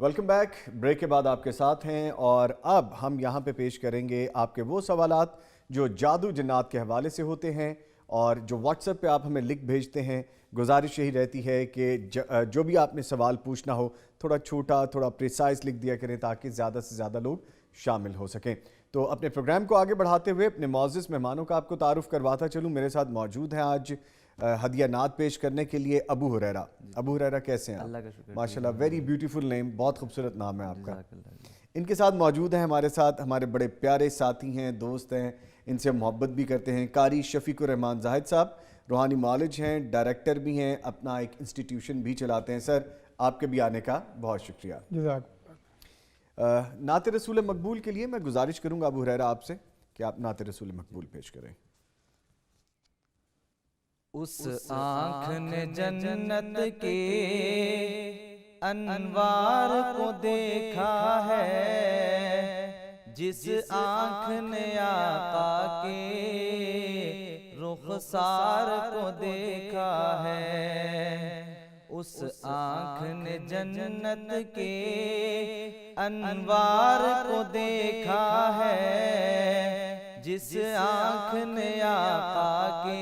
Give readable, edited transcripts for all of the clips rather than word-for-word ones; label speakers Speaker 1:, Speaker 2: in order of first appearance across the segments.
Speaker 1: Welcome back. Break کے بعد آپ کے ساتھ ہیں اور اب ہم یہاں پہ پیش کریں گے آپ کے وہ سوالات جو جادو جنات کے حوالے سے ہوتے ہیں اور جو واٹس ایپ پہ آپ ہمیں لکھ بھیجتے ہیں. گزارش یہی رہتی ہے کہ جو بھی آپ نے سوال پوچھنا ہو تھوڑا چھوٹا تھوڑا پریسائز لکھ دیا کریں تاکہ زیادہ سے زیادہ لوگ شامل ہو سکیں. تو اپنے پروگرام کو آگے بڑھاتے ہوئے اپنے معزز مہمانوں کا آپ کو تعارف کرواتا چلوں. میرے ساتھ موجود ہیں آج ہدیہ نعت پیش کرنے کے لیے ابو ہریرہ. ابو ہریرہ کیسے ہیں آپ؟
Speaker 2: اللہ کا شکر.
Speaker 1: ماشاءاللہ ویری بیوٹیفل نیم, بہت خوبصورت نام ہے آپ کا. ان کے ساتھ موجود ہیں ہمارے ساتھ ہمارے بڑے پیارے ساتھی ہیں, دوست ہیں, ان سے محبت بھی کرتے ہیں, قاری شفیق الرحمان زاہد صاحب. روحانی معالج ہیں, ڈائریکٹر بھی ہیں, اپنا ایک انسٹیٹیوشن بھی چلاتے ہیں. سر آپ کے بھی آنے کا بہت شکریہ. نعت رسول مقبول کے لیے میں گزارش کروں گا ابو ہریرہ آپ سے کہ آپ نعت رسول مقبول پیش کریں.
Speaker 2: اس آنکھ نے جنت کے انوار کو دیکھا ہے, جس آنکھ نے آقا کے رخسار کو دیکھا ہے. اس آنکھ نے جنت کے انوار کو دیکھا ہے, جس آنکھ نے آقا کے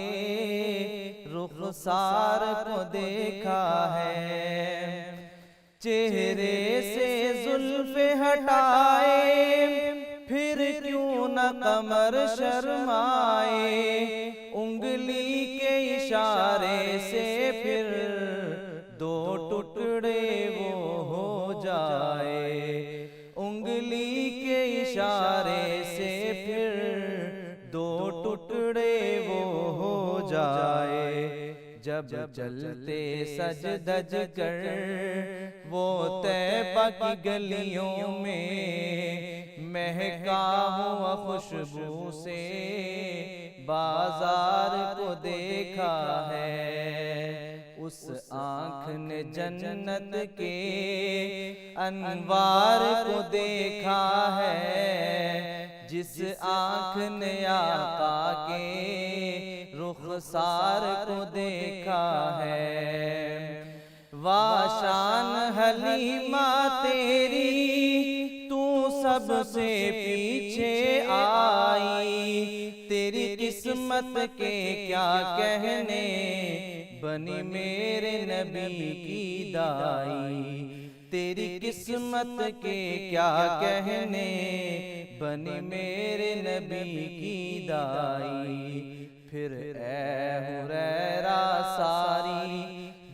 Speaker 2: رخسار کو دیکھا ہے. چہرے سے زلف ہٹائے پھر کیوں نہ قمر شرمائے, انگلی کے اشارے سے پھر دو ٹکڑے وہ ہو جائے, انگلی کے اشارے سے پھر دو ٹکڑے وہ ہو جائے. جب چلتے سج دج کر وہ طیبہ کی گلیوں میں مہکا ہوا خوشبو سے بازار کو دیکھا ہے. اس آنکھ نے جنت کے انوار کو دیکھا ہے, جس آنکھ نے آقا کے رخسار کو دیکھا ہے. واشان حلیمہ تیری تو سب سے پیچھے آئی, تیری قسمت کے کیا کہنے بنی میرے نبی کی دائی, تیری قسمت کے کیا کہنے بنی میرے نبی کی دائی. پھر اے ہریرہ ساری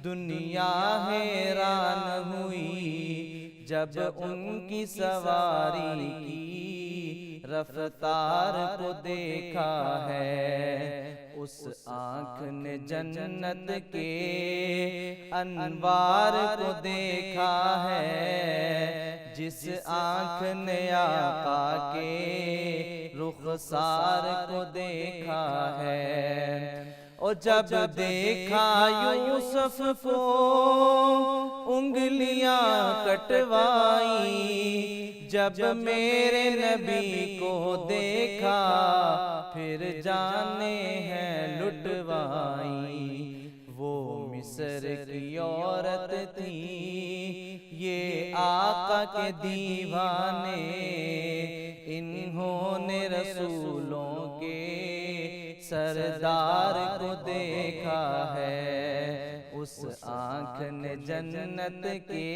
Speaker 2: دنیا حیران ہوئی, جب ان کی سواری کی رفتار کو دیکھا ہے. اس آنکھ نے جنت کے انوار کو دیکھا ہے, جس آنکھ نے آقا کے رخسار کو دیکھا ہے. اور جب دیکھا یوسف کو انگلیاں کٹوائی, جب میرے نبی کو دیکھا پھر جانے ہیں لٹوائی. وہ مصر کی عورت تھی یہ آقا کے دیوانے, انہوں نے رسولوں کے سردار کو دیکھا ہے. اس آنکھ نے جنت کے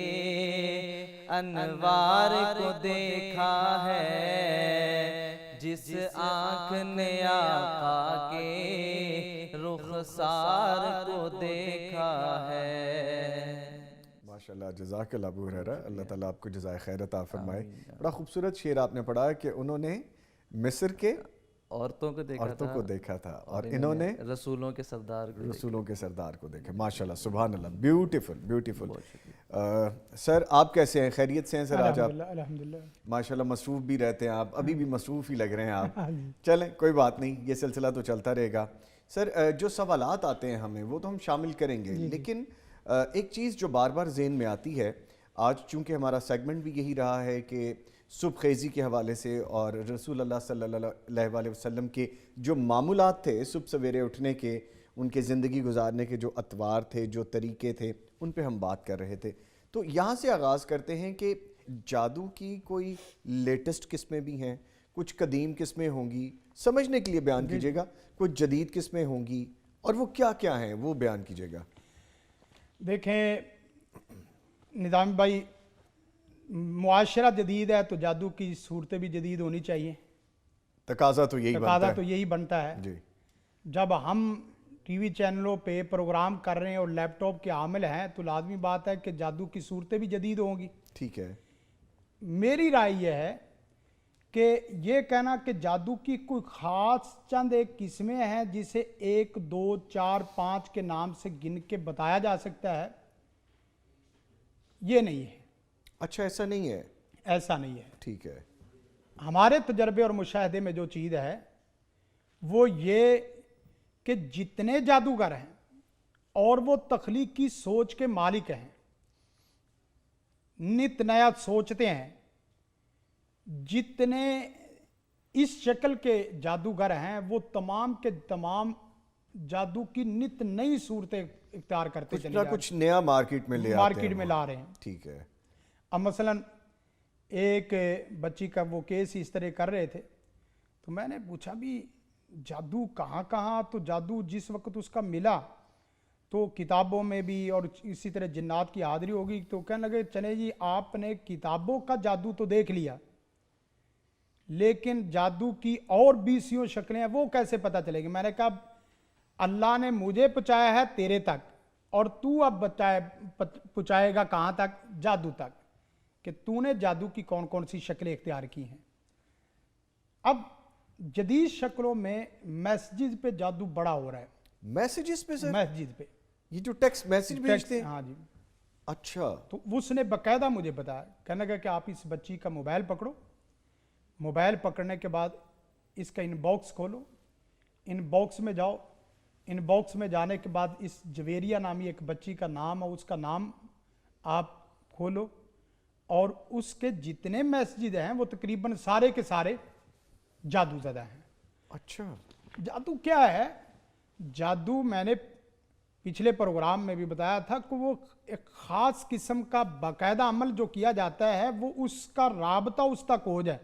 Speaker 2: انوار کو دیکھا ہے, جس آنکھ نے آقا کے رخسار کو دیکھا ہے.
Speaker 1: ماشاءاللہ جزاک اللہ ابو ہریرہ, اللہ تعالیٰ آپ کو جزائے خیر عطا فرمائے. بڑا خوبصورت شعر آپ نے پڑھا کہ انہوں نے مصر کے
Speaker 2: عورتوں کو دیکھا تھا
Speaker 1: اور انہوں نے
Speaker 2: رسولوں کے سردار
Speaker 1: کو دیکھا. ماشاءاللہ سبحان اللہ, بیوٹیفل بیوٹیفل. سر آپ کیسے ہیں, خیریت سے ہیں سر؟ آج آپ
Speaker 3: الحمدللہ
Speaker 1: ماشاءاللہ مصروف بھی رہتے ہیں آپ, ابھی بھی مصروف ہی لگ رہے ہیں آپ. چلیں کوئی بات نہیں, یہ سلسلہ تو چلتا رہے گا. سر جو سوالات آتے ہیں ہمیں وہ تو ہم شامل کریں گے, لیکن ایک چیز جو بار بار ذہن میں آتی ہے, آج چونکہ ہمارا سیگمنٹ بھی یہی رہا ہے کہ صبح خیزی کے حوالے سے اور رسول اللہ صلی اللہ علیہ وسلم کے جو معمولات تھے صبح سویرے اٹھنے کے, ان کے زندگی گزارنے کے جو اطوار تھے, جو طریقے تھے, ان پہ ہم بات کر رہے تھے. تو یہاں سے آغاز کرتے ہیں کہ جادو کی کوئی لیٹسٹ قسمیں بھی ہیں, کچھ قدیم قسمیں ہوں گی, سمجھنے کے لیے بیان کیجیے گا, کچھ جدید قسمیں ہوں گی, اور وہ کیا کیا ہیں وہ بیان کیجیے گا.
Speaker 3: دیکھیں نظام بھائی, معاشرہ جدید ہے تو جادو کی صورتیں بھی جدید ہونی چاہیے.
Speaker 1: تقاضا تو یہی
Speaker 3: بنتا ہے
Speaker 1: جی.
Speaker 3: جب ہم ٹی وی چینلوں پہ پروگرام کر رہے ہیں اور لیپ ٹاپ کے عامل ہیں تو لازمی بات ہے کہ جادو کی صورتیں بھی جدید ہوں گی.
Speaker 1: ٹھیک ہے.
Speaker 3: میری رائے یہ ہے کہ یہ کہنا کہ جادو کی کوئی خاص چند ایک قسمیں ہیں جسے 1 2 4 5 کے نام سے گن کے بتایا جا سکتا ہے, یہ نہیں ہے.
Speaker 1: اچھا, ایسا نہیں ہے.
Speaker 3: ایسا نہیں ہے.
Speaker 1: ٹھیک ہے.
Speaker 3: ہمارے تجربے اور مشاہدے میں جو چیز ہے وہ یہ کہ جتنے جادوگر ہیں اور وہ تخلیقی سوچ کے مالک ہیں, نت نیا سوچتے ہیں, جتنے اس شکل کے جادوگر ہیں وہ تمام کے تمام جادو کی نت نئی صورتیں اختیار کرتے چلے جا رہے ہیں,
Speaker 1: کچھ نیا مارکیٹ میں
Speaker 3: لا رہے ہیں.
Speaker 1: ٹھیک ہے.
Speaker 3: اب مثلا ایک بچی کا وہ کیس اس طرح کر رہے تھے تو میں نے پوچھا بھی جادو کہاں کہاں, تو جادو جس وقت اس کا ملا تو کتابوں میں بھی اور اسی طرح جنات کی حاضری ہوگی, تو کہنے لگے چلے جی آپ نے کتابوں کا جادو تو دیکھ لیا لیکن جادو کی اور 20 شکلیں ہیں وہ کیسے پتہ چلے گی. میں نے کہا اللہ نے مجھے پہنچایا ہے تیرے تک اور تو اب پہنچائے گا کہاں تک, جادو تک, کہ تو نے جادو کی کون کون سی شکلیں اختیار کی ہیں. اب جدید شکلوں میں میسیجز پہ جادو بڑا ہو رہا ہے.
Speaker 1: میسیجز پہ سر؟
Speaker 3: میسیجز پہ
Speaker 1: یہ جو ٹیکسٹ میسیج بھیجتے ہیں؟
Speaker 3: ہاں جی.
Speaker 1: اچھا.
Speaker 3: تو اس نے باقاعدہ مجھے بتایا, کہنے لگا کہ آپ اس بچی کا موبائل پکڑو, موبائل پکڑنے کے بعد اس کا ان باکس کھولو, ان باکس میں جاؤ, ان باکس میں جانے کے بعد اس جویریہ نامی ایک بچی کا نام ہے, اس کا نام آپ کھولو اور اس کے جتنے میسیجز ہیں وہ تقریباً سارے کے سارے جادو زدہ ہیں.
Speaker 1: اچھا.
Speaker 3: جادو کیا ہے؟ جادو میں نے پچھلے پروگرام میں بھی بتایا تھا کہ وہ ایک خاص قسم کا باقاعدہ عمل جو کیا جاتا ہے وہ اس کا رابطہ اس تک ہو جائے.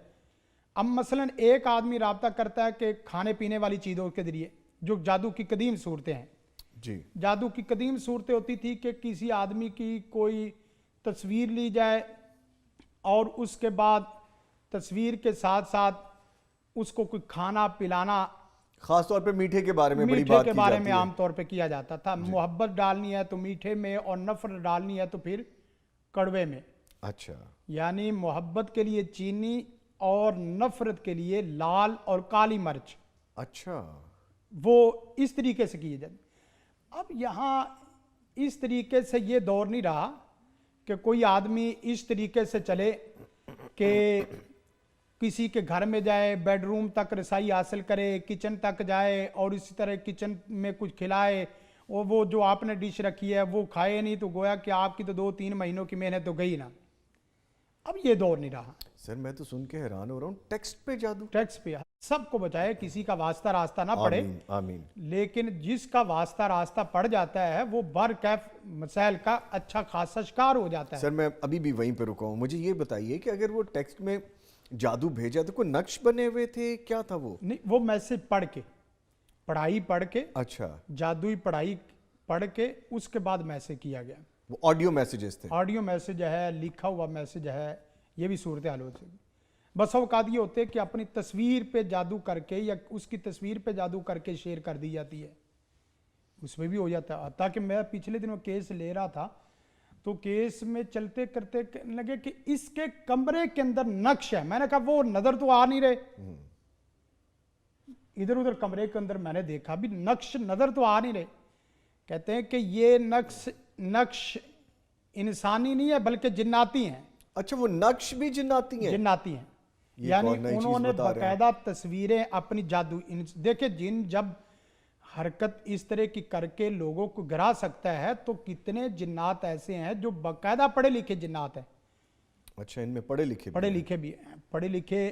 Speaker 3: اب مثلا ایک آدمی رابطہ کرتا ہے کہ کھانے پینے والی چیزوں کے ذریعے, جو جادو کی قدیم صورتیں ہیں.
Speaker 1: جی.
Speaker 3: جادو کی قدیم صورتیں ہوتی تھی کہ کسی آدمی کی کوئی تصویر لی جائے اور اس کے بعد تصویر کے ساتھ ساتھ اس کو کوئی کھانا پلانا,
Speaker 1: خاص طور پہ میٹھے کے بارے میں
Speaker 3: میٹھے کے بارے میں عام طور پہ کیا جاتا تھا. محبت ڈالنی ہے تو میٹھے میں اور نفرت ڈالنی ہے تو پھر کڑوے میں.
Speaker 1: اچھا.
Speaker 3: یعنی محبت کے لیے چینی اور نفرت کے لیے لال اور کالی مرچ.
Speaker 1: اچھا.
Speaker 3: وہ اس طریقے سے کیے جاتے. اب یہاں اس طریقے سے یہ دور نہیں رہا کہ کوئی آدمی اس طریقے سے چلے کہ کسی کے گھر میں جائے, بیڈ روم تک رسائی حاصل کرے, کچن تک جائے اور اسی طرح کچن میں کچھ کھلائے اور وہ جو آپ نے ڈش رکھی ہے وہ کھائے نہیں تو گویا کہ آپ کی تو 2-3 مہینوں کی محنت تو گئی نا. اب یہ دور نہیں رہا.
Speaker 1: سر میں تو سن کے حیران ہو رہا ہوں, ٹیکسٹ پہ جادو.
Speaker 3: ٹیکسٹ پہ سب کو بچائے, کسی کا واسطہ راستہ نہ پڑے.
Speaker 1: آمین.
Speaker 3: لیکن جس کا واسطہ راستہ پڑ جاتا ہے وہ برکیف مسائل کا اچھا خاصا شکار ہو جاتا ہے.
Speaker 1: سر میں ابھی بھی وہیں پہ رکا ہوں, مجھے یہ بتائیے کہ اگر وہ ٹیکسٹ میں جادو بھیجا تو کوئی نقش بنے ہوئے تھے, کیا تھا وہ؟
Speaker 3: نہیں, وہ میسج پڑھائی پڑھ کے.
Speaker 1: اچھا.
Speaker 3: جادوئی پڑھائی پڑھ کے اس کے بعد میسج کیا گیا.
Speaker 1: وہ آڈیو میسیجز تھے؟
Speaker 3: آڈیو میسج ہے, لکھا ہوا میسج ہے, یہ بھی صورتحال ہو سکتی. بس اوقات یہ ہوتے کہ اپنی تصویر پہ جادو کر کے یا اس کی تصویر پہ جادو کر کے شیئر کر دی جاتی ہے, اس میں بھی ہو جاتا ہے. تاکہ میں پچھلے دنوں کیس لے رہا تھا تو کیس میں چلتے کرتے لگے کہ اس کے کمرے کے اندر نقش ہے. میں نے کہا وہ نظر تو آ نہیں رہے, ادھر ادھر کمرے کے اندر میں نے دیکھا بھی نقش نظر تو آ نہیں رہے. کہتے ہیں کہ یہ نقش انسانی نہیں ہے بلکہ جناتی ہیں.
Speaker 1: اچھا, وہ نقش بھی جناتی ہیں؟
Speaker 3: جناتی ہیں. یعنی انہوں نے باقاعدہ تصویریں اپنی جادو دیکھیں, جن جب حرکت اس طرح کی کر کے لوگوں کو گرا سکتا ہے تو کتنے جنات ایسے ہیں جو باقاعدہ پڑھے لکھے جنات ہیں.
Speaker 1: اچھا, ان میں پڑھے لکھے
Speaker 3: بھی ہیں. پڑھے لکھے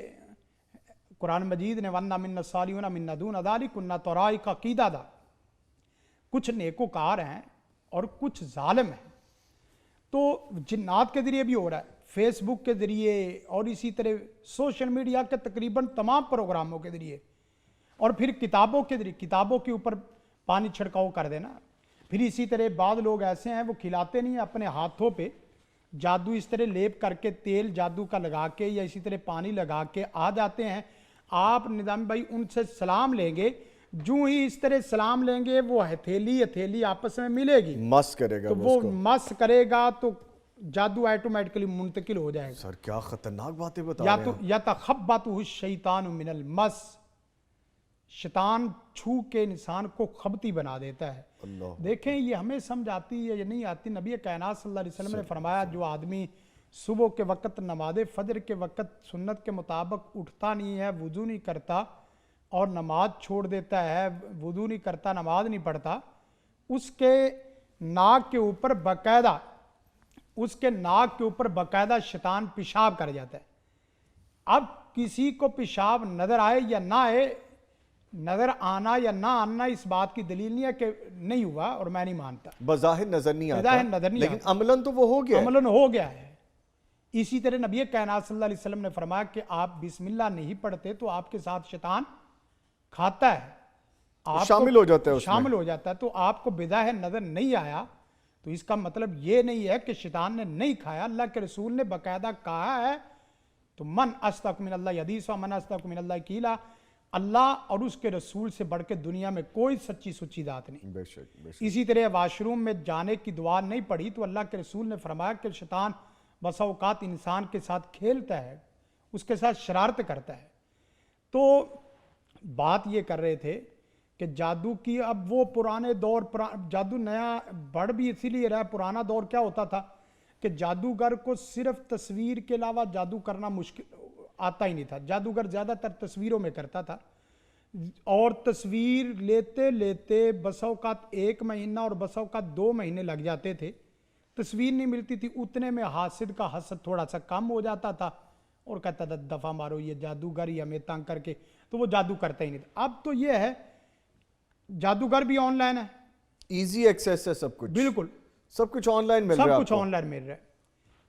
Speaker 3: قرآن مجید نے وَأَنَّا مِنَّا الصَّالِحُونَ مِنَّا دُونَ ذَلِكَ كُنَّا طَرَائِقَ عقیدہ دا, کچھ نیکوکار ہیں اور کچھ ظالم ہیں. تو جنات کے ذریعے بھی ہو رہا ہے، فیس بک کے ذریعے اور اسی طرح سوشل میڈیا کے تقریباً تمام پروگراموں کے ذریعے، اور پھر کتابوں کے ذریعے، کتابوں کے اوپر پانی چھڑکاؤ کر دینا. پھر اسی طرح بعض لوگ ایسے ہیں وہ کھلاتے نہیں ہیں، اپنے ہاتھوں پہ جادو اس طرح لیپ کر کے تیل جادو کا لگا کے یا اسی طرح پانی لگا کے آ جاتے ہیں. آپ نظام بھائی ان سے سلام لیں گے، جو ہی اس طرح سلام لیں گے وہ ہتھیلی آپس میں ملے گی،
Speaker 1: مس کرے گا
Speaker 3: تو وہ مس کرے گا تو جادو آٹومیٹکلی منتقل ہو جائے گا.
Speaker 1: سر کیا خطرناک باتیں بتا
Speaker 3: یا
Speaker 1: رہے
Speaker 3: تو
Speaker 1: ہیں.
Speaker 3: یتخبطہ الشیطان من المس، شیطان چھو کے انسان کو خبتی بنا دیتا ہے.
Speaker 1: اللہ
Speaker 3: دیکھیں یہ ہمیں سمجھ آتی ہے یا نہیں آتی. نبی کائنات صلی اللہ علیہ وسلم نے فرمایا جو آدمی صبح کے وقت نماز فجر کے وقت سنت کے مطابق اٹھتا نہیں ہے، وضو نہیں کرتا اور نماز چھوڑ دیتا ہے، وضو نہیں کرتا، نماز نہیں پڑھتا، اس کے ناک کے اوپر باقاعدہ شیطان پیشاب کر جاتا ہے. اب کسی کو پیشاب نظر آئے یا نہ آئے، نظر آنا یا نہ آنا اس بات کی دلیل نہیں ہے کہ نہیں ہوا اور میں نہیں مانتا.
Speaker 1: بظاہر نظر نہیں
Speaker 3: بظاہر نظر
Speaker 1: آتا
Speaker 3: نہیں
Speaker 1: لیکن
Speaker 3: آتا.
Speaker 1: عملاً تو وہ ہو گیا ہے.
Speaker 3: عملاً ہو گیا ہے. اسی طرح نبی کائنات صلی اللہ علیہ وسلم نے فرمایا کہ آپ بسم اللہ نہیں پڑھتے تو آپ کے ساتھ شیطان کھاتا ہے، آپ
Speaker 1: شامل ہو جاتا ہے اس میں.
Speaker 3: شامل ہو جاتا ہے. تو آپ کو بظاہر نظر نہیں آیا تو اس کا مطلب یہ نہیں ہے کہ شیطان نے نہیں کھایا. اللہ کے رسول نے باقاعدہ کہا ہے تو من اصدق من اللہ حدیث و من اصدق من اللہ قیلا، اللہ اور اس کے رسول سے بڑھ کے دنیا میں کوئی سچی سچی ذات نہیں.
Speaker 1: بے شک بے شک.
Speaker 3: اسی طرح واش روم میں جانے کی دعا نہیں پڑھی تو اللہ کے رسول نے فرمایا کہ شیطان بسا اوقات انسان کے ساتھ کھیلتا ہے، اس کے ساتھ شرارت کرتا ہے. تو بات یہ کر رہے تھے کہ جادو کی اب وہ پرانے دور جادو نیا بڑھ بھی اسی لیے رہا. پرانا دور کیا ہوتا تھا کہ جادوگر کو صرف تصویر کے علاوہ جادو کرنا مشکل آتا ہی نہیں تھا. جادوگر زیادہ تر تصویروں میں کرتا تھا اور تصویر لیتے لیتے بسا اوقات 1 مہینہ اور بسا اوقات 2 مہینے لگ جاتے تھے. تصویر نہیں ملتی تھی، اتنے میں حاسد کا حسد تھوڑا سا کم ہو جاتا تھا اور کہتا تھا دفعہ مارو یہ جادوگر ہی ہمیں تنگ کر کے، تو وہ جادو کرتا ہی نہیں تھا. اب تو یہ ہے جادوگر بھی آن لائن ہے،
Speaker 1: ایزی ایکسیس ہے سب کچھ.
Speaker 3: بالکل
Speaker 1: سب کچھ آن لائن مل رہا ہے.
Speaker 3: سب کچھ آن لائن مل رہا ہے.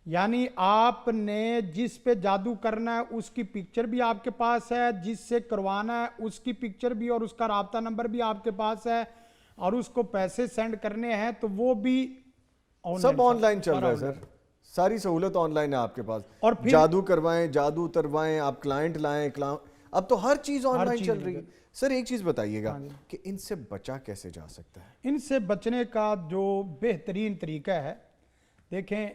Speaker 3: یعنی آپ نے جس پہ جادو کرنا ہے اس کی پکچر بھی آپ کے پاس ہے، جس سے کروانا ہے اس کی پکچر بھی اور اس کا رابطہ نمبر بھی آپ کے پاس ہے، اور اس کو پیسے سینڈ کرنے ہیں تو وہ بھی
Speaker 1: سب آن لائن چل رہا ہے. سر ساری سہولت آن لائن ہے آپ کے پاس.
Speaker 3: اور
Speaker 1: جادو کروائیں، جادو اتروائیں، آپ کلائنٹ لائیں، اب تو ہر چیز آن لائن چل رہی ہے. سر ایک چیز بتائیے گا کہ ان سے بچا کیسے جا سکتا ہے؟
Speaker 3: ان سے بچنے کا جو بہترین طریقہ ہے، دیکھیں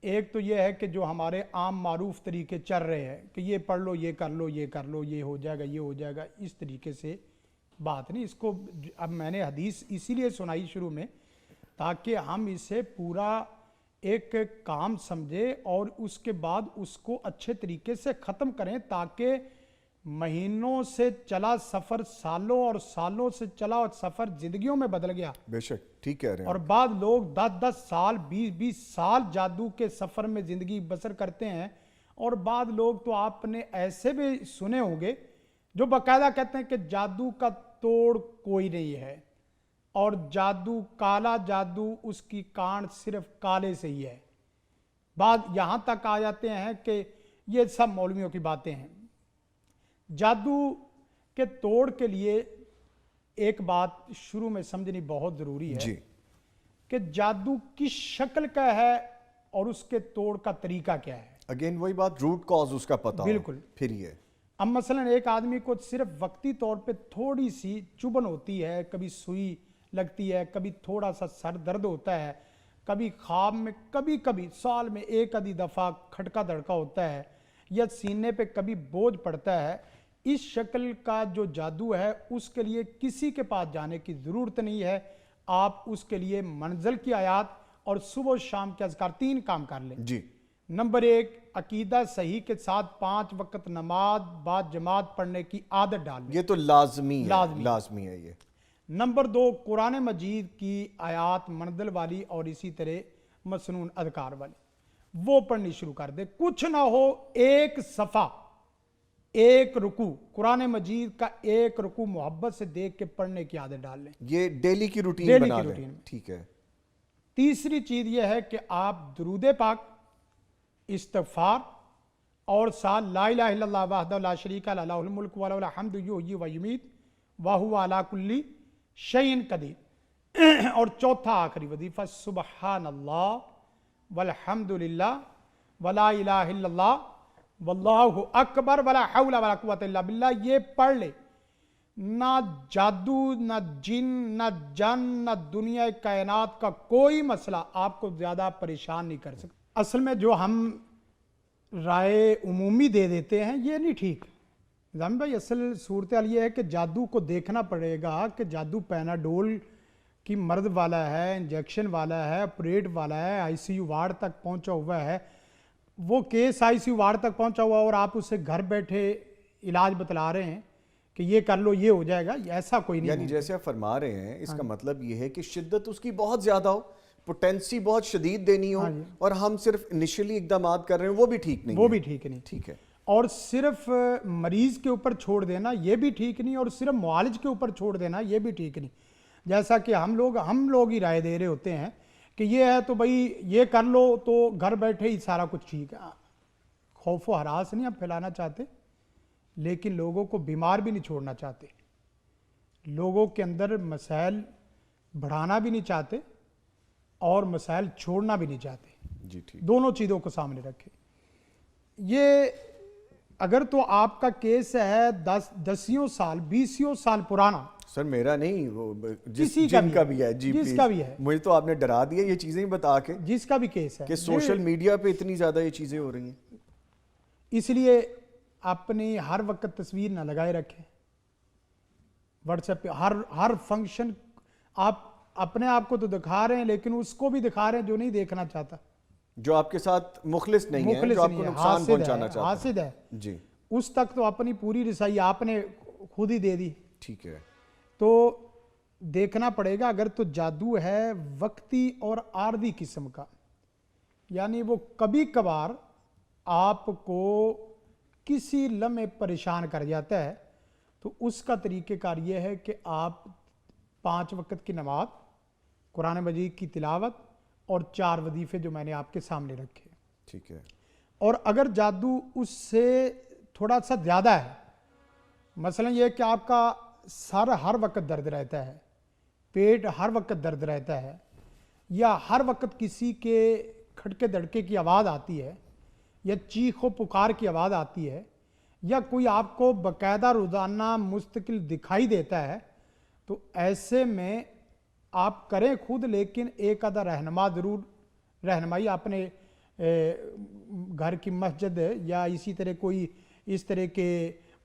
Speaker 3: ایک تو یہ ہے کہ جو ہمارے عام معروف طریقے چل رہے ہیں کہ یہ پڑھ لو، یہ کر لو، یہ کر لو، یہ ہو جائے گا، یہ ہو جائے گا، اس طریقے سے بات نہیں. اس کو اب میں نے حدیث اسی لیے سنائی شروع میں تاکہ ہم اسے پورا ایک کام سمجھے اور اس کے بعد اس کو اچھے طریقے سے ختم کریں، تاکہ مہینوں سے چلا سفر سالوں اور سالوں سے چلا سفر زندگیوں میں بدل گیا.
Speaker 1: بے شک ٹھیک کہہ رہے ہیں.
Speaker 3: اور بعض لوگ 10 سال 20 سال جادو کے سفر میں زندگی بسر کرتے ہیں. اور بعض لوگ تو آپ نے ایسے بھی سنے ہوں گے جو باقاعدہ کہتے ہیں کہ جادو کا توڑ کوئی نہیں ہے اور جادو کالا جادو اس کی کان صرف کالے سے ہی ہے. بعد یہاں تک آ جاتے ہیں کہ یہ سب مولویوں کی باتیں ہیں. جادو کے توڑ کے لیے ایک بات شروع میں سمجھنی بہت ضروری ہے کہ جادو کس شکل کا ہے اور اس کے توڑ کا طریقہ کیا ہے.
Speaker 1: اگین وہی بات، روٹ کاز اس کا پتہ.
Speaker 3: بالکل.
Speaker 1: پھر یہ
Speaker 3: اب مثلا ایک آدمی کو صرف وقتی طور پہ تھوڑی سی چبھن ہوتی ہے، کبھی سوئی لگتی ہے، کبھی تھوڑا سا سر درد ہوتا ہے، کبھی خواب میں، کبھی سال میں 1 دفعہ کھٹکا دھڑکا ہوتا ہے، یا سینے پہ کبھی بوجھ پڑتا ہے. اس شکل کا جو جادو ہے اس کے لیے کسی کے پاس جانے کی ضرورت نہیں ہے. آپ اس کے لیے منزل کی آیات اور صبح و شام کے اذکار 3 کام کر لیں.
Speaker 1: جی.
Speaker 3: نمبر 1 عقیدہ صحیح کے ساتھ 5 وقت نماز بعد جماعت پڑھنے کی عادت ڈال لیں.
Speaker 1: یہ تو لازمی ہے یہ.
Speaker 3: نمبر 2 قرآن مجید کی آیات منزل والی اور اسی طرح مسنون اذکار والی وہ پڑھنی شروع کر دے. کچھ نہ ہو 1 صفحہ 1 رکوع قرآن مجید کا 1 رکوع محبت سے دیکھ کے پڑھنے کی عادت ڈال لیں.
Speaker 1: یہ ڈیلی کی روٹین بنا لیں. ٹھیک ہے.
Speaker 3: تیسری چیز یہ ہے کہ آپ درود پاک، استغفار اور ساتھ لا الہ الا اللہ وحدہ لا شریک لہ لہ الملک و لہ الحمد یحیی و یمیت وہو علی کل شیء قدیر، اور چوتھا آخری وظیفہ سبحان اللہ والحمد للہ ولا الہ الا اللہ واللہ اکبر ولا حول ولا قوت الا باللہ. یہ پڑھ لے، نہ جادو، نہ جن، نہ جن، نہ دنیا کائنات کا کوئی مسئلہ آپ کو زیادہ پریشان نہیں کر سکتا. اصل میں جو ہم رائے عمومی دے دیتے ہیں یہ نہیں ٹھیک نظام بھائی. اصل صورتحال یہ ہے کہ جادو کو دیکھنا پڑے گا کہ جادو پیناڈول کی مرض والا ہے، انجیکشن والا ہے، آپریٹ والا ہے، آئی سی یو وارڈ تک پہنچا ہوا ہے. وہ case I C U ward تک پہنچا ہوا اور آپ اسے گھر بیٹھے علاج بتلا رہے ہیں کہ یہ کر لو یہ ہو جائے گا، ایسا کوئی نہیں.
Speaker 1: یعنی جیسے آپ فرما رہے ہیں اس کا مطلب یہ ہے کہ شدت اس کی بہت زیادہ ہو، پوٹینسی بہت شدید دینی ہو، اور ہم صرف انیشلی اقدامات کر رہے ہیں، وہ بھی ٹھیک نہیں،
Speaker 3: وہ بھی ٹھیک نہیں.
Speaker 1: ٹھیک ہے.
Speaker 3: اور صرف مریض کے اوپر چھوڑ دینا یہ بھی ٹھیک نہیں، اور صرف معالج کے اوپر چھوڑ دینا یہ بھی ٹھیک نہیں. جیسا کہ ہم لوگ ہی رائے دے رہے ہوتے ہیں کہ یہ ہے تو بھائی یہ کر لو تو گھر بیٹھے ہی سارا کچھ ٹھیک ہے. خوف و ہراس نہیں ہم پھیلانا چاہتے، لیکن لوگوں کو بیمار بھی نہیں چھوڑنا چاہتے، لوگوں کے اندر مسائل بڑھانا بھی نہیں چاہتے اور مسائل چھوڑنا بھی نہیں چاہتے.
Speaker 1: جی ٹھیک.
Speaker 3: دونوں چیزوں کو سامنے رکھے. یہ اگر تو آپ کا کیس ہے 10 سال 20 سال پرانا،
Speaker 1: سر میرا نہیں، وہ
Speaker 3: کسی
Speaker 1: جن کا بھی ہے. جی
Speaker 3: جس کا بھی ہے.
Speaker 1: مجھے تو آپ نے ڈرا دیا یہ چیزیں بتا کے
Speaker 3: جس کا بھی کیس ہے
Speaker 1: کہ سوشل میڈیا پہ اتنی زیادہ یہ چیزیں ہو رہی ہیں.
Speaker 3: اس لیے اپنی ہر وقت تصویر نہ لگائے رکھیں واٹس ایپ پہ. ہر فنکشن آپ اپنے آپ کو تو دکھا رہے ہیں لیکن اس کو بھی دکھا رہے ہیں جو نہیں دیکھنا چاہتا،
Speaker 1: جو آپ کے ساتھ مخلص نہیں ہے، جو آپ کو نقصان پہنچانا چاہتا ہے،
Speaker 3: حاسد ہے.
Speaker 1: جی
Speaker 3: اس تک تو اپنی پوری رسائی آپ نے خود ہی دے دی.
Speaker 1: ٹھیک ہے.
Speaker 3: تو دیکھنا پڑے گا. اگر تو جادو ہے وقتی اور عارضی قسم کا، یعنی وہ کبھی کبھار آپ کو کسی لمحے پریشان کر جاتا ہے، تو اس کا طریقہ کار یہ ہے کہ آپ 5 وقت کی نماز، قرآن مجید کی تلاوت اور 4 وظیفے جو میں نے آپ کے سامنے رکھے.
Speaker 1: ٹھیک ہے.
Speaker 3: اور اگر جادو اس سے تھوڑا سا زیادہ ہے، مثلا یہ کہ آپ کا سر ہر وقت درد رہتا ہے، پیٹ ہر وقت درد رہتا ہے، یا ہر وقت کسی کے کھٹکے دھڑکے کی آواز آتی ہے، یا چیخ و پکار کی آواز آتی ہے، یا کوئی آپ کو باقاعدہ روزانہ مستقل دکھائی دیتا ہے، تو ایسے میں آپ کریں خود، لیکن ایک آدھا رہنما ضرور رہنمائی اپنے گھر کی مسجد یا اسی طرح کوئی اس طرح کے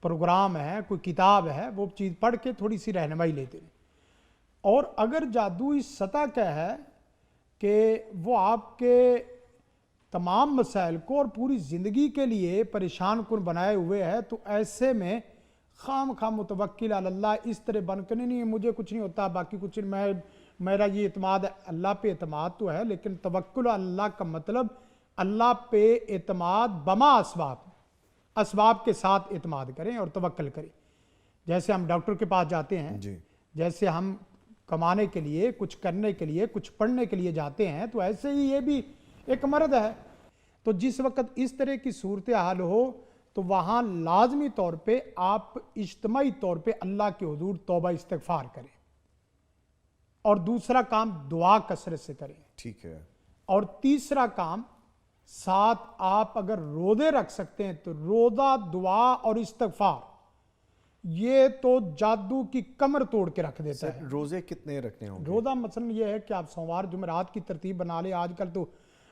Speaker 3: پروگرام ہے، کوئی کتاب ہے، وہ چیز پڑھ کے تھوڑی سی رہنمائی لیتے ہیں. اور اگر جادو اس سطح کا ہے کہ وہ آپ کے تمام مسائل کو اور پوری زندگی کے لیے پریشان کن بنائے ہوئے ہے، تو ایسے میں خام متوکل علی اللہ اس طرح بن کے نہیں مجھے کچھ نہیں ہوتا، باقی کچھ نہیں، میرا یہ اعتماد ہے. اللہ پہ اعتماد تو ہے، لیکن توکل علی اللہ کا مطلب اللہ پہ اعتماد بما اسباب کے ساتھ اعتماد کریں اور توکل کریں. جیسے ہم ڈاکٹر کے پاس جاتے ہیں، جیسے ہم کمانے کے لیے، کچھ کرنے کے لیے، کچھ پڑھنے کے لیے جاتے ہیں، تو ایسے ہی یہ بھی ایک مرض ہے. تو جس وقت اس طرح کی صورتحال ہو تو وہاں لازمی طور پہ آپ اجتماعی طور پہ اللہ کے حضور توبہ استغفار کریں، اور دوسرا کام دعا کثرت سے کریں.
Speaker 1: ٹھیک ہے.
Speaker 3: اور تیسرا کام ساتھ آپ اگر روزے رکھ سکتے ہیں تو روزہ، دعا اور استغفار، یہ تو جادو کی کمر توڑ کے رکھ دیتا ہے.
Speaker 1: روزے کتنے رکھنے ہوں گے؟
Speaker 3: روزہ مثلا یہ ہے کہ آپ سوموار جمعرات کی ترتیب بنا لیں. آج کل تو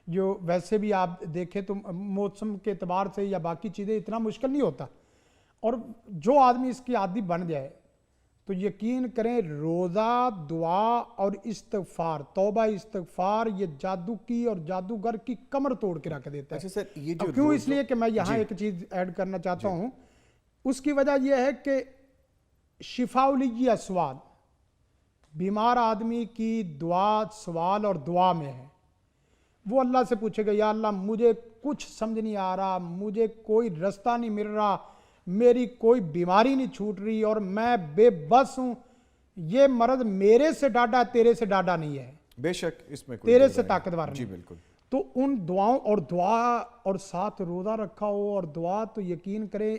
Speaker 3: جو ویسے بھی آپ دیکھیں تو موسم کے اعتبار سے یا باقی چیزیں اتنا مشکل نہیں ہوتا، اور جو آدمی اس کی عادی بن جائے تو یقین کریں روزہ، دعا اور استغفار، توبہ استغفار، یہ جادو کی اور جادوگر کی کمر توڑ کے رکھ دیتا ہے.
Speaker 1: اچھا سر، یہ جو
Speaker 3: کیوں؟ اس لیے کہ میں یہاں ایک چیز ایڈ کرنا چاہتا ہوں. اس کی وجہ یہ ہے کہ شفاء لی اسوال، بیمار آدمی کی دعا سوال اور دعا میں ہے. وہ اللہ سے پوچھے گا یا اللہ مجھے کچھ سمجھ نہیں آ رہا، مجھے کوئی رستہ نہیں مل رہا، میری کوئی بیماری نہیں چھوٹ رہی اور میں بے بس ہوں، یہ مرض میرے سے ڈاڈا تیرے سے ڈاڈا نہیں ہے.
Speaker 1: بے شک اس میں کوئی
Speaker 3: تیرے
Speaker 1: دو
Speaker 3: سے
Speaker 1: رائے
Speaker 3: طاقتور
Speaker 1: نہیں. جی
Speaker 3: نہیں.
Speaker 1: بالکل.
Speaker 3: تو ان دعاؤں اور دعا اور ساتھ روزہ رکھا ہو اور دعا تو یقین کرے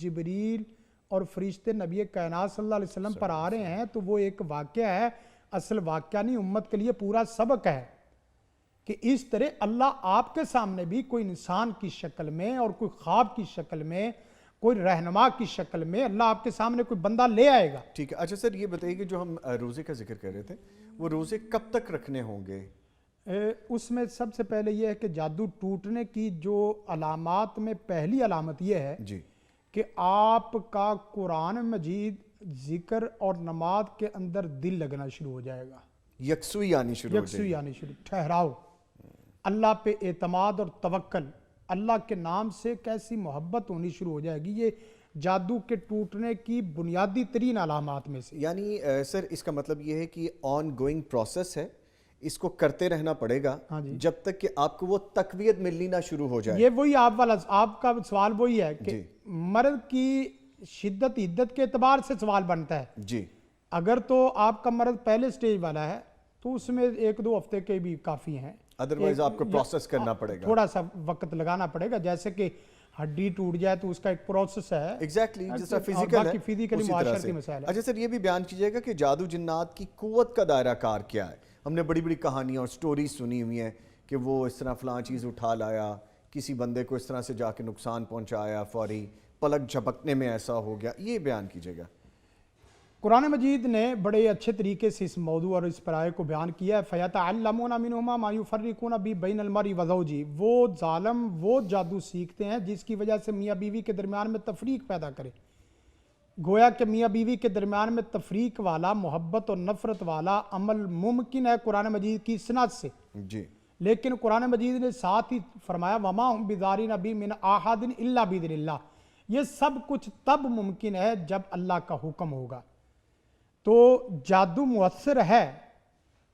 Speaker 3: جبریل اور فرشتے نبی کائنات صلی اللہ علیہ وسلم پر آ رہے ہیں تو وہ ایک واقعہ ہے, اصل واقعہ نہیں, امت کے لیے پورا سبق ہے کہ اس طرح اللہ آپ کے سامنے بھی کوئی انسان کی شکل میں اور کوئی خواب کی شکل میں, کوئی رہنما کی شکل میں اللہ آپ کے سامنے کوئی بندہ لے آئے گا.
Speaker 1: ٹھیک ہے. اچھا سر یہ بتائیے کہ جو ہم روزے کا ذکر کر رہے تھے وہ روزے کب تک رکھنے ہوں گے؟
Speaker 3: اس میں سب سے پہلے یہ ہے کہ جادو ٹوٹنے کی جو علامات میں پہلی علامت یہ ہے
Speaker 1: جی
Speaker 3: کہ آپ کا قرآن مجید ذکر اور نماز کے اندر دل لگنا شروع ہو جائے گا,
Speaker 1: یکسوئی آنی شروع ہو جائے گی.
Speaker 3: آنی شروع, ٹھہراؤ, اللہ پہ اعتماد اور توکل, اللہ کے نام سے کیسی محبت ہونی شروع ہو جائے گی. یہ جادو کے ٹوٹنے کی بنیادی ترین علامات میں سے.
Speaker 1: یعنی سر اس کا مطلب یہ ہے کہ آن گوئنگ پروسیس ہے, اس کو کرتے رہنا پڑے گا جب تک کہ آپ کو وہ تقویت ملنی نہ شروع ہو جائے.
Speaker 3: یہ وہی آپ کا سوال وہی ہے کہ مرض کی شدت عدت کے اعتبار سے سوال بنتا ہے.
Speaker 1: جی
Speaker 3: اگر تو آپ کا مرض پہلے سٹیج والا ہے تو اس میں 1-2 ہفتے کے بھی کافی ہیں,
Speaker 1: ادروائز آپ کو پروسیس کرنا پڑے گا,
Speaker 3: تھوڑا سا وقت لگانا پڑے گا. جیسے کہ ہڈی ٹوٹ جائے تو اس کا ایک پروسیس ہے
Speaker 1: ایگزیکٹلی جس طرح فزیکل ہے
Speaker 3: فزیکلی معاشرتی مسائل ہے.
Speaker 1: اچھا سر یہ بھی بیان کیجئے گا کہ جادو جنات کی قوت کا دائرہ کار کیا ہے؟ ہم نے بڑی بڑی کہانیاں اور سٹوریز سنی ہوئی ہیں کہ وہ اس طرح فلاں چیز اٹھا لایا, کسی بندے کو اس طرح سے جا کے نقصان پہنچایا, فوری پلک جھپکنے میں ایسا ہو گیا, یہ بیان کیجئے گا.
Speaker 3: قرآن مجید نے بڑے اچھے طریقے سے اس موضوع اور اس پرائے کو بیان کیا ہے. فَيَتَعَلَّمُونَ مِنْهُمَا مَا يُفَرِّقُونَ بِهِ بَيْنَ الْمَرْءِ وَزَوْجِهِ, وہ ظالم وہ جادو سیکھتے ہیں جس کی وجہ سے میاں بیوی کے درمیان میں تفریق پیدا کرے. گویا کہ میاں بیوی کے درمیان میں تفریق والا, محبت اور نفرت والا عمل ممکن ہے قرآن مجید کی سند سے.
Speaker 1: جی
Speaker 3: لیکن قرآن مجید نے ساتھ ہی فرمایا وَمَا هُمْ بِضَارِّينَ بِهِ مِنْ أَحَدٍ إِلَّا بِإِذْنِ اللَّهِ, یہ سب کچھ تب ممکن ہے جب اللہ کا حکم ہوگا. تو جادو مؤثر ہے,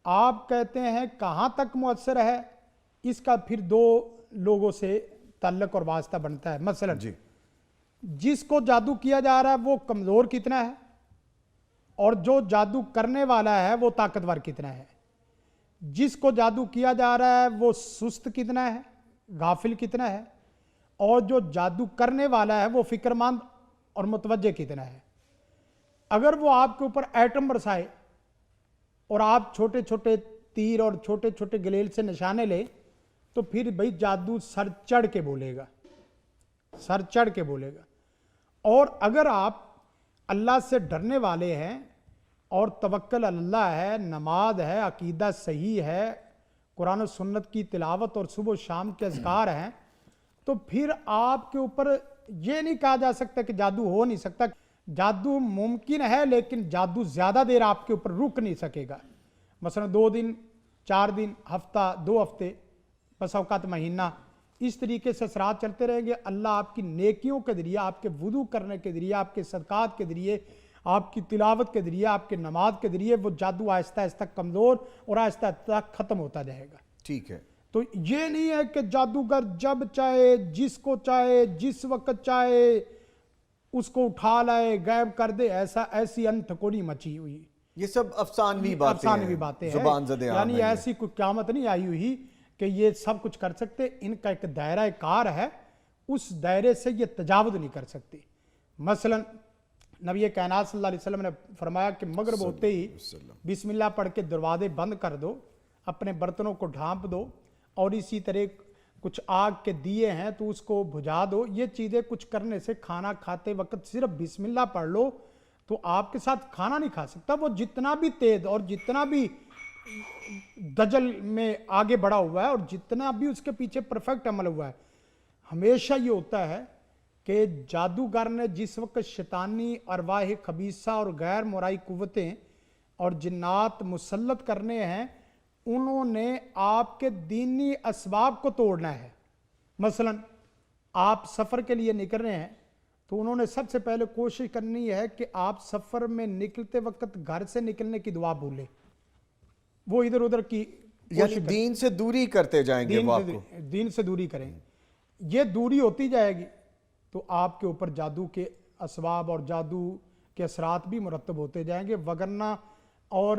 Speaker 3: آپ کہتے ہیں کہاں تک مؤثر ہے, اس کا پھر 2 لوگوں سے تعلق اور واسطہ بنتا ہے. مثلا جس کو جادو کیا جا رہا ہے وہ کمزور کتنا ہے اور جو جادو کرنے والا ہے وہ طاقتور کتنا ہے. جس کو جادو کیا جا رہا ہے وہ سست کتنا ہے, غافل کتنا ہے, اور جو جادو کرنے والا ہے وہ فکر مند اور متوجہ کتنا ہے. اگر وہ آپ کے اوپر ایٹم برسائے اور آپ چھوٹے چھوٹے تیر اور چھوٹے چھوٹے گلیل سے نشانے لے تو پھر بھئی جادو سر چڑھ کے بولے گا, سر چڑھ کے بولے گا. اور اگر آپ اللہ سے ڈرنے والے ہیں اور توکل اللہ ہے, نماز ہے, عقیدہ صحیح ہے, قرآن و سنت کی تلاوت اور صبح و شام کے اذکار ہیں, تو پھر آپ کے اوپر یہ نہیں کہا جا سکتا کہ جادو ہو نہیں سکتا. جادو ممکن ہے لیکن جادو زیادہ دیر آپ کے اوپر رک نہیں سکے گا. مثلا 2 دن 4 دن, ہفتہ 2 ہفتے, بس اوقات مہینہ, اس طریقے سے اثرات چلتے رہیں گے. اللہ آپ کی نیکیوں کے ذریعے, آپ کے وضو کرنے کے ذریعے, آپ کے صدقات کے ذریعے, آپ کی تلاوت کے ذریعے, آپ کے نماز کے ذریعے وہ جادو آہستہ آہستہ کمزور اور آہستہ آہستہ ختم ہوتا جائے گا.
Speaker 1: ٹھیک ہے.
Speaker 3: تو یہ نہیں ہے کہ جادوگر جب چاہے, جس کو چاہے, جس وقت چاہے اس کو اٹھا لائے, غائب کر دے, ایسی انتھکونی مچی ہوئی.
Speaker 1: یہ سب افسانوی باتیں ہیں, زبان زدے عام ہیں.
Speaker 3: یعنی ایسی کوئی قیامت نہیں آئی ہوئی کہ یہ سب کچھ کر سکتے. ان کا ایک دائرہ کار ہے, اس دائرے سے یہ تجاوز نہیں کر سکتے. مثلا نبی کائنات صلی اللہ علیہ وسلم نے فرمایا کہ مغرب ہوتے ہی بسم اللہ پڑھ کے دروازے بند کر دو, اپنے برتنوں کو ڈھانپ دو, اور اسی طرح کچھ آگ کے دیے ہیں تو اس کو بجھا دو. یہ چیزیں کچھ کرنے سے, کھانا کھاتے وقت صرف بسم اللہ پڑھ لو تو آپ کے ساتھ کھانا نہیں کھا سکتا. وہ جتنا بھی تیز اور جتنا بھی دجل میں آگے بڑھا ہوا ہے اور جتنا بھی اس کے پیچھے پرفیکٹ عمل ہوا ہے, ہمیشہ یہ ہوتا ہے کہ جادوگر نے جس وقت شیطانی ارواح خبیثہ اور غیر مرائی قوتیں اور جنات مسلط کرنے ہیں, انہوں نے آپ کے دینی اسباب کو توڑنا ہے. مثلا آپ سفر کے لیے نکل رہے ہیں تو انہوں نے سب سے پہلے کوشش کرنی ہے کہ آپ سفر میں نکلتے وقت گھر سے نکلنے کی دعا بھولیں, وہ ادھر ادھر کی
Speaker 1: یعنی دین سے دوری کرتے جائیں گے, وہ آپ کو
Speaker 3: دین سے دوری کریں. یہ دوری ہوتی جائے گی تو آپ کے اوپر جادو کے اسباب اور جادو کے اثرات بھی مرتب ہوتے جائیں گے. وگرنہ اور